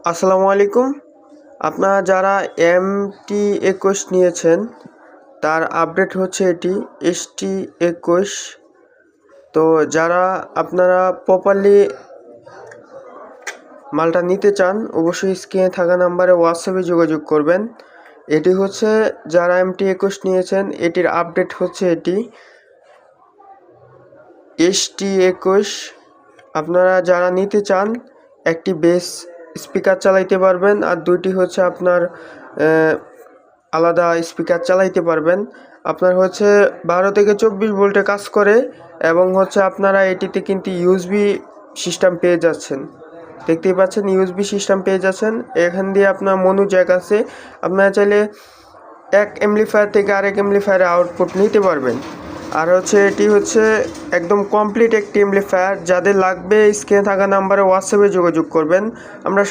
আসসালামু আলাইকুম। আপনারা যারা MT21 নিয়েছেন তার আপডেট হচ্ছে এটি ST21। তো যারা আপনারা প্রপারলি মালটা নিতে চান অবশ্যই স্ক্রিনে থাকা নাম্বারে হোয়াটসঅ্যাপে যোগাযোগ করবেন। এটি হচ্ছে যারা MT21 নিয়েছেন এটির আপডেট হচ্ছে এটি ST21। আপনারা যারা নিতে চান একটি বেস স্পিকার চালাইতে পারবেন আর দুইটি হচ্ছে আপনার আলাদা স্পিকার চালাইতে পারবেন। আপনার হচ্ছে 12 থেকে 24 ভোল্টে কাজ করে এবং হচ্ছে আপনারা এটিতে কিন্তু ইউএসবি সিস্টেম পেয়ে যাচ্ছেন। দেখতেই পাচ্ছেন ইউএসবি সিস্টেম পেয়ে যাচ্ছেন। এখান দিয়ে আপনার মনো জ্যাক আছে, আপনারা চাইলে এক অ্যাম্পলিফায়ার থেকে আরেক অ্যাম্পলিফায়ারে আউটপুট নিতে পারবেন। আর হচ্ছে এটি হচ্ছে একদম কমপ্লিট একটি অ্যাম্পলিফায়ার। যাদের লাগবে স্ক্রিনে থাকা নাম্বারে হোয়াটসঅ্যাপে যোগাযোগ করবেন। আমরা